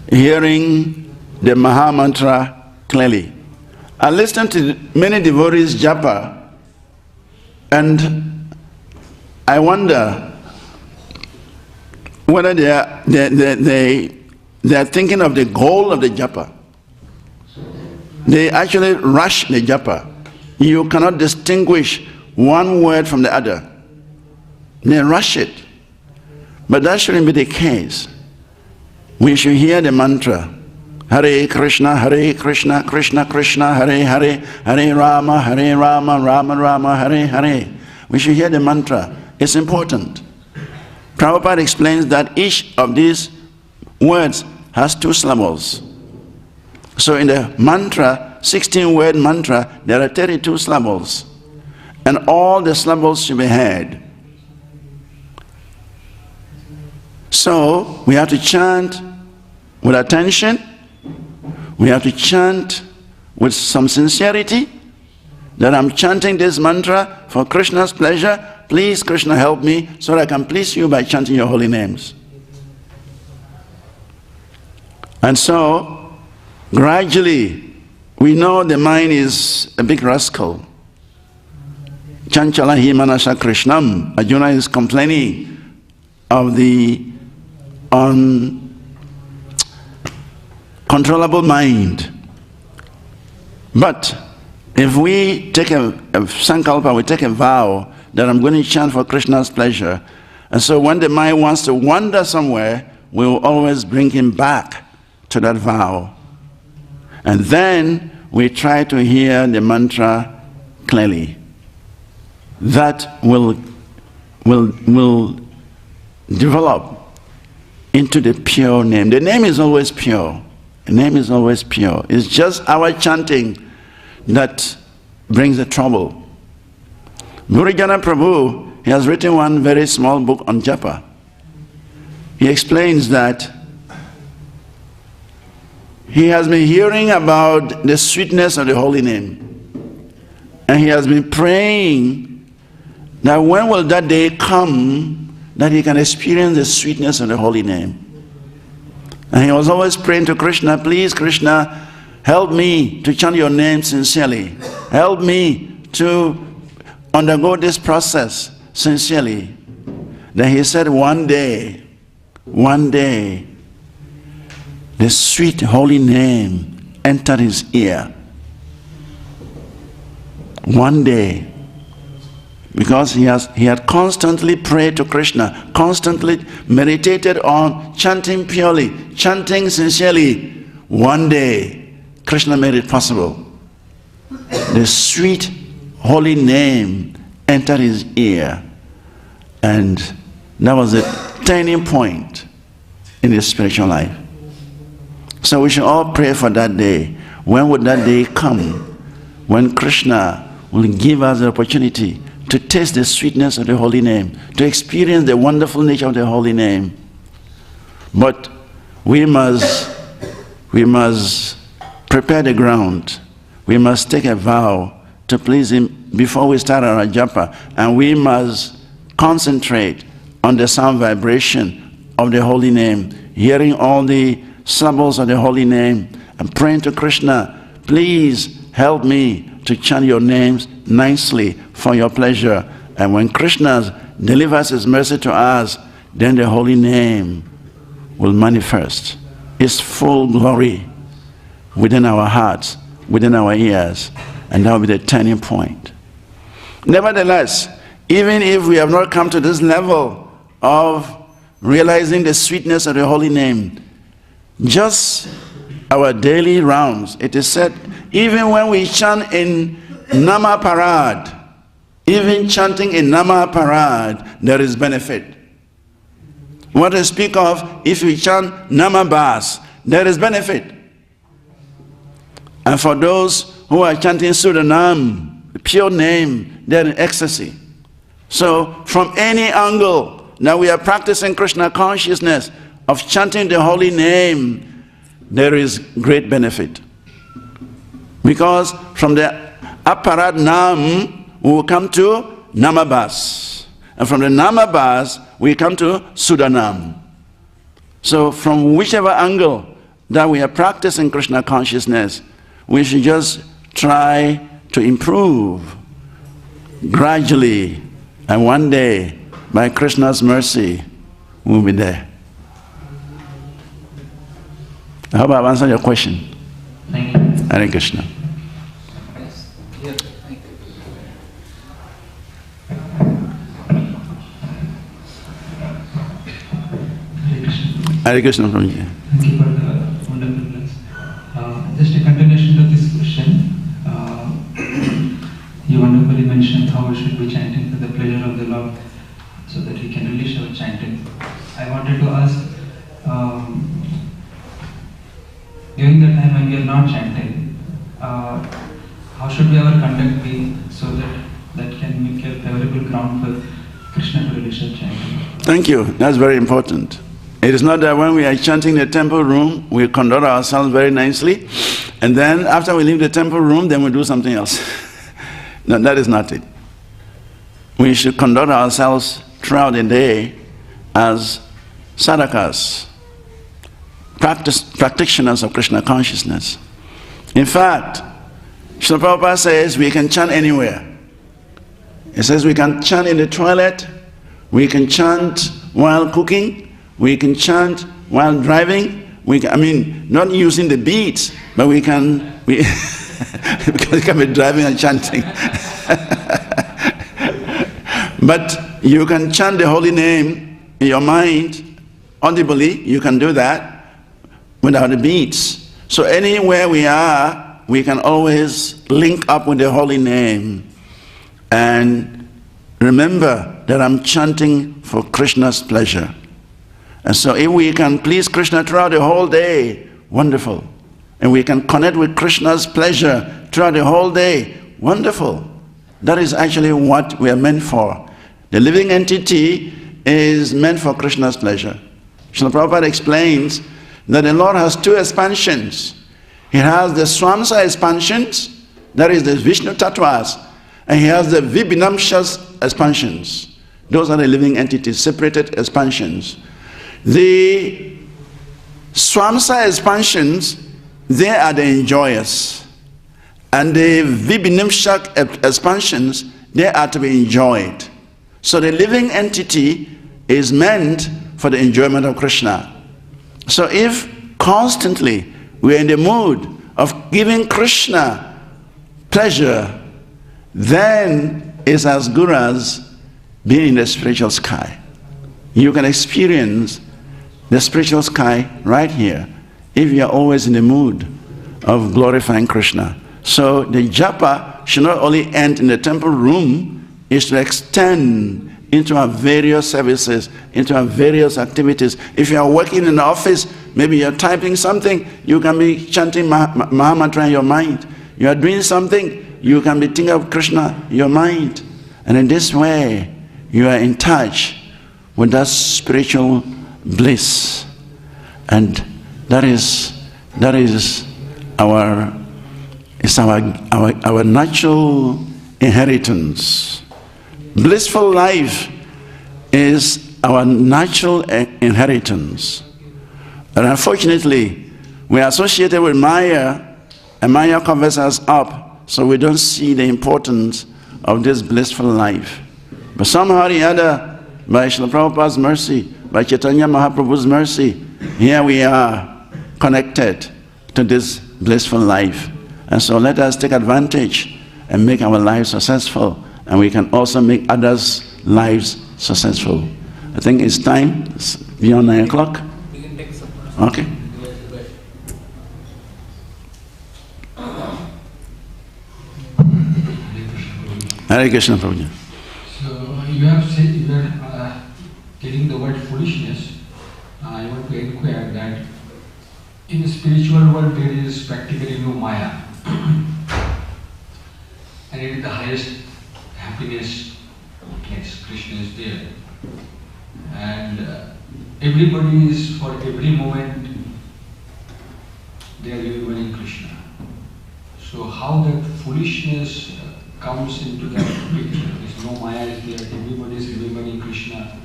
hearing the Maha Mantra clearly. I listened to many devotees japa, and I wonder whether they are thinking of the goal of the japa. They actually rush the japa. You cannot distinguish one word from the other. They rush it. But that shouldn't be the case. We should hear the mantra, Hare Krishna, Krishna Krishna, Hare Hare, Hare Rama, Rama Rama, Hare Hare. We should hear the mantra. It's important. Prabhupada explains that each of these words has 2 syllables. So in the mantra, 16-word mantra, there are 32 syllables. And all the syllables should be heard. So we have to chant with attention. We have to chant with some sincerity, that I'm chanting this mantra for Krishna's pleasure. Please, Krishna, help me so that I can please you by chanting your holy names. And so, gradually, we know the mind is a big rascal. Chanchala hi manasa Krishnam. Arjuna is complaining of the uncontrollable mind. But if we take a sankalpa, we take a vow that I'm going to chant for Krishna's pleasure, and so when the mind wants to wander somewhere, we will always bring him back to that vow. And then we try to hear the mantra clearly. That will develop into the pure name. The name is always pure. The name is always pure. It's just our chanting that brings the trouble. Gurujana Prabhu, he has written one very small book on japa. He explains that he has been hearing about the sweetness of the holy name, and he has been praying that when will that day come that he can experience the sweetness of the holy name. And he was always praying to Krishna, please Krishna, help me to chant your name sincerely. Help me to undergo this process sincerely. Then he said one day, the sweet holy name entered his ear. One day. Because he had constantly prayed to Krishna, constantly meditated on chanting purely, chanting sincerely. One day, Krishna made it possible. The sweet holy name entered his ear, and that was a turning point in his spiritual life. So we should all pray for that day. When would that day come? When Krishna will give us the opportunity to taste the sweetness of the holy name, to experience the wonderful nature of the holy name. But we must prepare the ground. We must take a vow to please him before we start our japa, and we must concentrate on the sound vibration of the holy name, hearing all the syllables of the holy name, and praying to Krishna, please help me to chant your names nicely for your pleasure. And when Krishna delivers his mercy to us, then the holy name will manifest its full glory within our hearts, within our ears, and that will be the turning point. Nevertheless, even if we have not come to this level of realizing the sweetness of the holy name, just our daily rounds, it is said, even when we chant in Nama Parad, even chanting in Nama Parad, there is benefit. What to speak of if we chant Nama Bas, there is benefit. And for those who are chanting Sudanam, the pure name, they're in ecstasy. So from any angle that we are practicing Krishna consciousness of chanting the holy name, there is great benefit. Because from the Aparad Nam, we will come to Namabas. And from the Namabas, we come to Sudanam. So from whichever angle that we are practicing Krishna consciousness, we should just try to improve gradually. And one day, by Krishna's mercy, we'll be there. I hope I've answered your question. Thank you. Hare Krishna. Yes. Here. Thank you. Hare Krishna. Hare Krishna from here. Thank you for the wonderful class. Just a continuation to this question. You wonderfully mentioned how we should be chanting for the pleasure of the Lord, so that He can release our chanting. I wanted to ask, during the time when we are not chanting, how should our conduct be so that that can make a favorable ground for Krishna to release our chanting? Thank you. That's very important. It is not that when we are chanting in the temple room, we conduct ourselves very nicely, and then after we leave the temple room, then we do something else. No, that is not it. We should conduct ourselves throughout the day as sadhakas, practitioners of Krishna consciousness. In fact, Srila Prabhupada says we can chant anywhere. He says we can chant in the toilet, we can chant while cooking, we can chant while driving, not using the beats, but we can be driving and chanting. But you can chant the holy name in your mind audibly, you can do that without the beats. So anywhere we are, we can always link up with the holy name and remember that I'm chanting for Krishna's pleasure. And so if we can please Krishna throughout the whole day, wonderful. And we can connect with Krishna's pleasure throughout the whole day, wonderful. That is actually what we are meant for. The living entity is meant for Krishna's pleasure. Srila Prabhupada explains that the Lord has two expansions. He has the Swamsa expansions, that is the Vishnu Tattvas, and he has the Vibhinamshas expansions. Those are the living entities, separated expansions. The Swamsa expansions, they are the enjoyers. And the Vibhinamsha expansions, they are to be enjoyed. So the living entity is meant for the enjoyment of Krishna. So if constantly we are in the mood of giving Krishna pleasure, then it's as good as being in the spiritual sky. You can experience the spiritual sky right here if you are always in the mood of glorifying Krishna. So the japa should not only end in the temple room, it should extend into our various services, into our various activities. If you are working in the office, maybe you're typing something, you can be chanting Mahamantra in your mind. You are doing something, you can be thinking of Krishna in your mind. And in this way, you are in touch with that spiritual bliss. And that is our natural inheritance. Blissful life is our natural inheritance. And unfortunately, we are associated with Maya, and Maya covers us up, so we don't see the importance of this blissful life. But somehow or the other, by Srila Prabhupada's mercy, by Chaitanya Mahaprabhu's mercy, here we are connected to this blissful life. And so let us take advantage and make our lives successful, and we can also make others' lives successful. I think it's time, it's beyond 9 o'clock. We can take some. Okay. Hare Krishna, Prabhuji. So you have said you are getting the word foolishness. I want to inquire that in the spiritual world there is practically no Maya. And it is the highest happiness place. Krishna is there. And everybody is, for every moment, they are remembering Krishna. So how that foolishness comes into that picture? There's no Maya is there, everybody is remembering Krishna.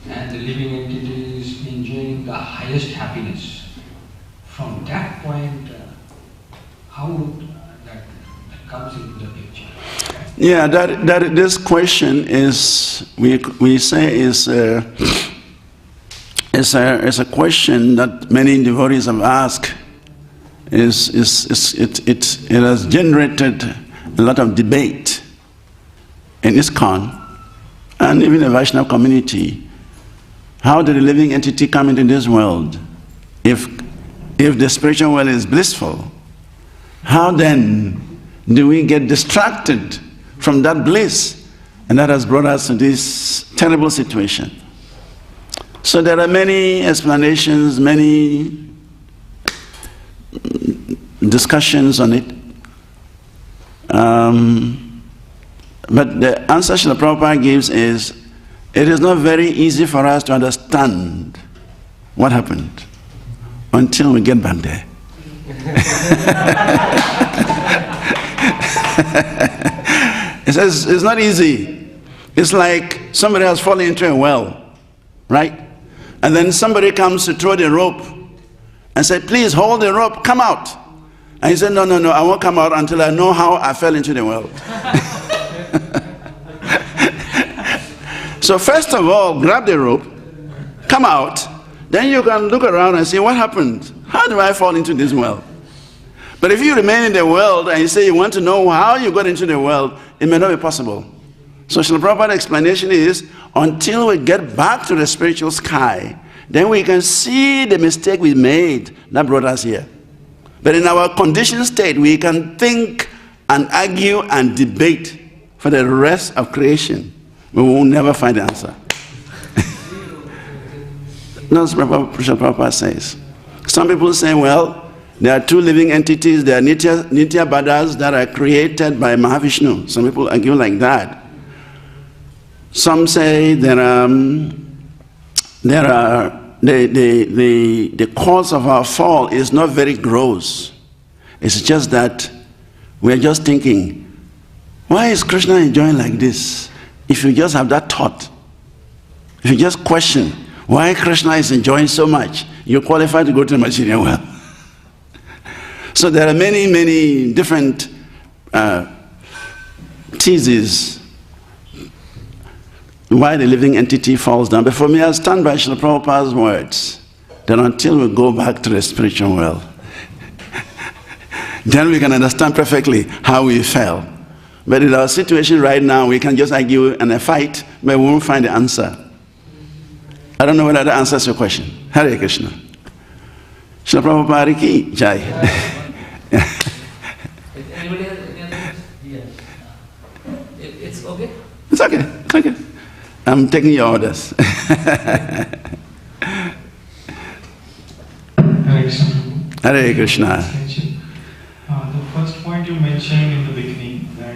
And the living entity is enjoying the highest happiness. From that point, how would that comes into the picture? Yeah, this question is, we say is a question that many devotees have asked. It has generated a lot of debate in ISKCON and even the Vaishnava community. How did the living entity come into this world? If the spiritual world is blissful, how then do we get distracted from that bliss? And that has brought us to this terrible situation. So there are many explanations, many discussions on it. But the answer Srila Prabhupada gives is, it is not very easy for us to understand what happened until we get back there. It says it's not easy. It's like somebody has fallen into a well, right? And then somebody comes to throw the rope and said, please hold the rope, come out. And he said, no, no, no, I won't come out until I know how I fell into the well. So first of all, grab the rope, come out, then you can look around and say, what happened? How do I fall into this well? But if you remain in the world and you say you want to know how you got into the world, it may not be possible. So Srila Prabhupada's explanation is, until we get back to the spiritual sky, then we can see the mistake we made that brought us here. But in our conditioned state, we can think and argue and debate for the rest of creation. We will never find the answer. That's what Srila Prabhupada says. Some people say, well, there are two living entities. There are Nitya Baddhas that are created by Mahavishnu. Some people argue like that. Some say the cause of our fall is not very gross. It's just that we're just thinking, why is Krishna enjoying like this? If you just have that thought, if you just question why Krishna is enjoying so much, you're qualified to go to the material world. So there are many, many different theses why the living entity falls down. But for me, I stand by Srila Prabhupada's words, that until we go back to the spiritual world, then we can understand perfectly how we fell. But in our situation right now, we can just argue and fight, but we won't find the answer. I don't know whether that answers your question. Hare Krishna. Srila Prabhupada ki jai. Anybody has any other questions? Yes. It's okay? It's okay. It's okay. I'm taking your orders. Hare Krishna. Hare Krishna. The first point you mentioned in the beginning, that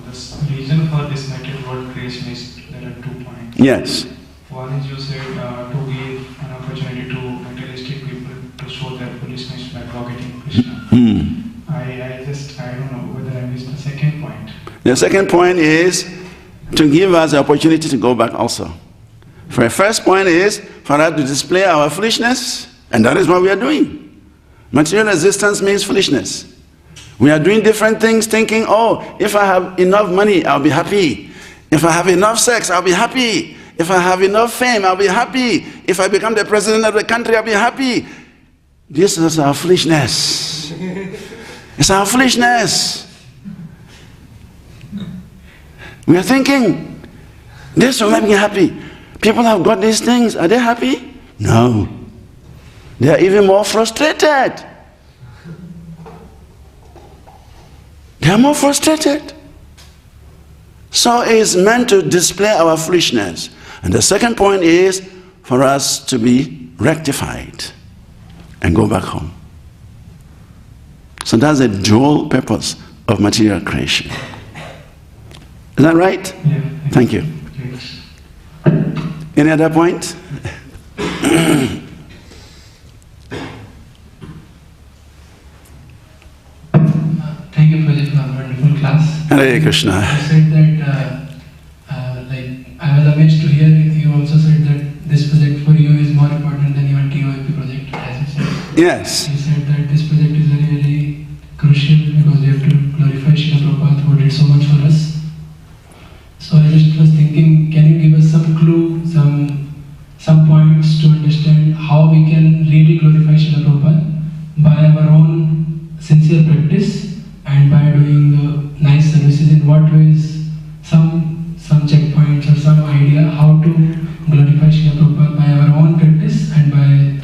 the reason for this method world creation is, there are 2 points. Yes. One is, you said to give an opportunity to materialistic people to show their foolishness by forgetting Krishna. I don't know whether I missed the second point. The second point is to give us the opportunity to go back also. For the first point is for us to display our foolishness, and that is what we are doing. Material existence means foolishness. We are doing different things thinking, oh, if I have enough money, I'll be happy. If I have enough sex, I'll be happy. If I have enough fame, I'll be happy. If I become the president of the country, I'll be happy. This is our foolishness. It's our foolishness. We are thinking, this will make me happy. People have got these things. Are they happy? No. They are even more frustrated. They are more frustrated. So it's meant to display our foolishness. And the second point is for us to be rectified and go back home. So that's a dual purpose of material creation. Is that right? Yeah. Thank you. Yes. Any other point? Thank you, Prajit, for a wonderful class. Hare Krishna. You said that, I was amazed to hear you also said that this project for you is more important than even TOIP project, as you said. Yes. You said that this project is very, very crucial because we have to glorify Srila Prabhupada who did so much for us. So I just was thinking, can you give us some clue, some points to understand how we can really glorify Srila Prabhupada by our own sincere practice and by doing nice services? In what ways, some checkpoints or some idea how to glorify Srila Prabhupada by our own practice and by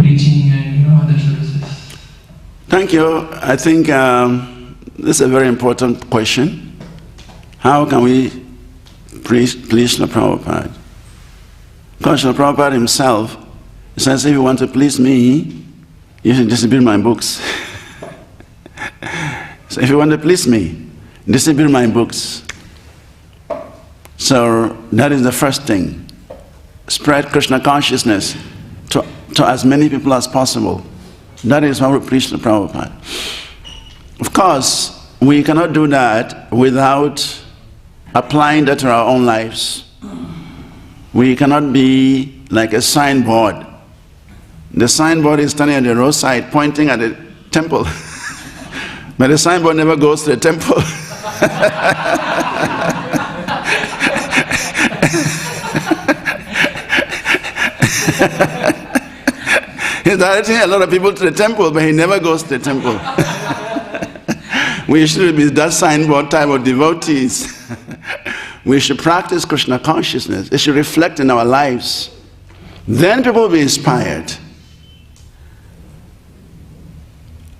preaching and other services? Thank you. I think this is a very important question. How can we please Srila Prabhupada? Because Srila Prabhupada himself says, if you want to please me, you should distribute my books. So if you want to please me, distribute my books. So that is the first thing. Spread Krishna consciousness to as many people as possible. That is how we preach to Prabhupada. Of course, we cannot do that without applying that to our own lives. We cannot be like a signboard The signboard is standing at the roadside pointing at the temple. But the signboard never goes to the temple. He's directing a lot of people to the temple, but he never goes to the temple. We should be that signboard type of devotees. We should practice Krishna consciousness. It should reflect in our lives. Then people will be inspired.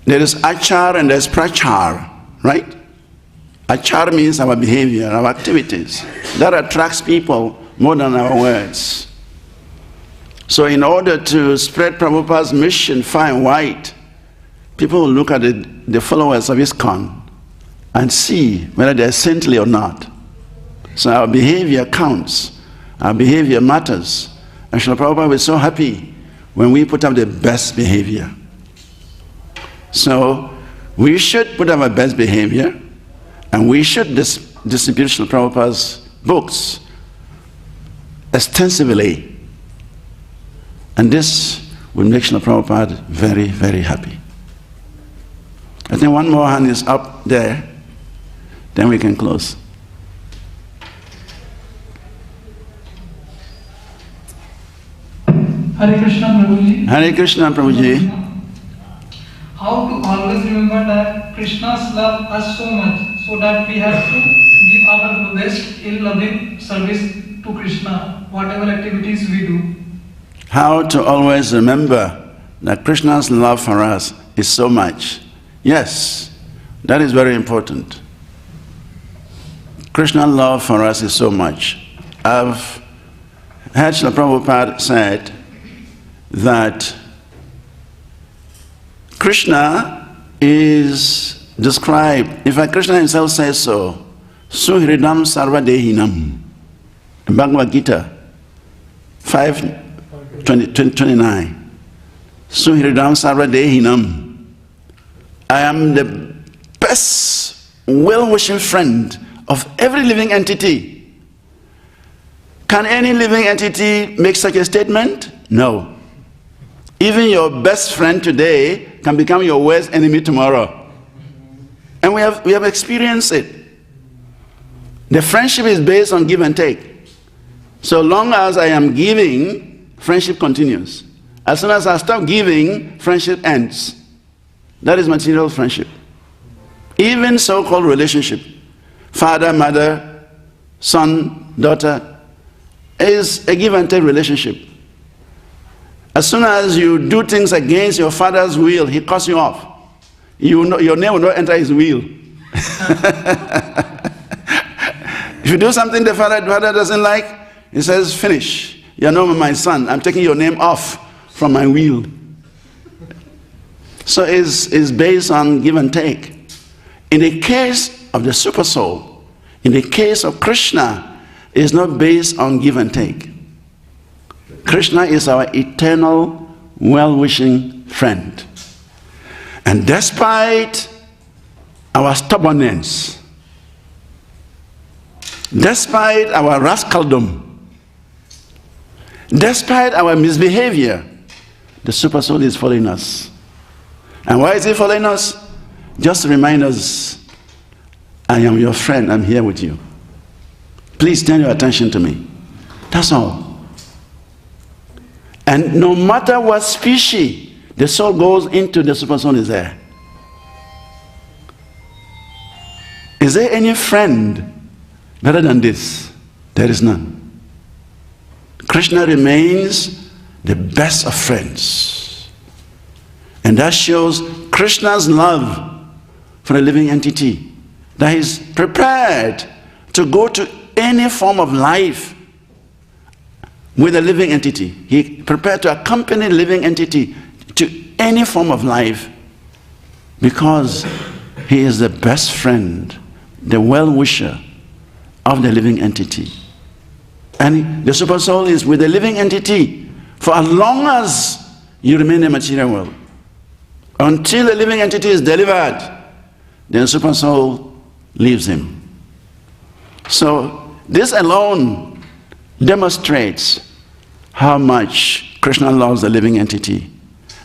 There is achar and there is prachar, right? Achar means our behavior, our activities. That attracts people more than our words. So in order to spread Prabhupada's mission far and wide, people will look at the followers of ISKCON and see whether they're saintly or not. So our behavior counts. Our behavior matters. And Srila Prabhupada was so happy when we put up the best behavior. So we should put up our best behavior, and we should distribute Srila Prabhupada's books extensively. And this will make Srila Prabhupada very, very happy. I think one more hand is up there, then we can close. Hare Krishna Prabhuji. Hare Krishna Prabhuji. How to always remember that Krishna's love us so much, so that we have to give our best in loving service to Krishna, whatever activities we do. How to always remember that Krishna's love for us is so much. Yes, that is very important. Krishna's love for us is so much. I've heard Srila Prabhupada said that Krishna is described, in fact Krishna himself says so, Suhridam Sarvadehinam, in Bhagavad Gita 5:29. Suhridam Sarvadehinam. I am the best well-wishing friend of every living entity. Can any living entity make such a statement? No. Even your best friend today can become your worst enemy tomorrow. And we have experienced it. The friendship is based on give and take. So long as I am giving, friendship continues. As soon as I stop giving, friendship ends. That is material friendship. Even so-called relationship, father, mother, son, daughter, is a give and take relationship. As soon as you do things against your father's will, he cuts you off. Your name will not enter his will. If you do something the father doesn't like, he says, finish. You're no more my son. I'm taking your name off from my will. So it's based on give and take. In the case of the super soul, in the case of Krishna, it's not based on give and take. Krishna is our eternal, well-wishing friend. And despite our stubbornness, despite our rascaldom, despite our misbehavior, the super soul is following us. And why is he following us? Just to remind us, I am your friend, I'm here with you. Please turn your attention to me. That's all. And no matter what species the soul goes into, the super soul is there. Is there any friend better than this? There is none. Krishna remains the best of friends. And that shows Krishna's love for a living entity, that he is prepared to go to any form of life with a living entity. He prepared to accompany a living entity to any form of life because he is the best friend, the well-wisher of the living entity. And the super soul is with the living entity for as long as you remain in the material world. Until the living entity is delivered, then super soul leaves him. So this alone demonstrates how much Krishna loves the living entity.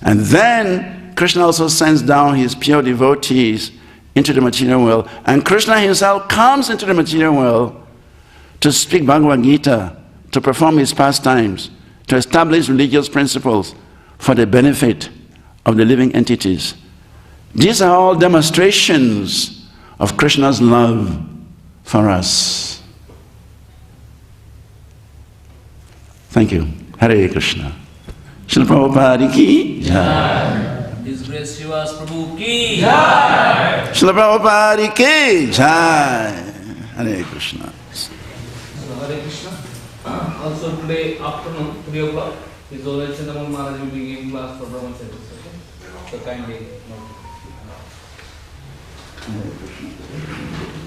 And then Krishna also sends down his pure devotees into the material world. And Krishna himself comes into the material world to speak Bhagavad Gita, to perform his pastimes, to establish religious principles for the benefit of the living entities. These are all demonstrations of Krishna's love for us. Thank you. Hare Krishna. Srila Prabhupada ki jai. His Grace Srivas Prabhu ki jai. Srila Prabhupada ki jai. Hare Krishna. So, Hare Krishna. Also today afternoon, 3 o'clock, His Holiness Chandamani Maharaj will be giving class for Brahman service. Okay? So kindly note. Hare Krishna.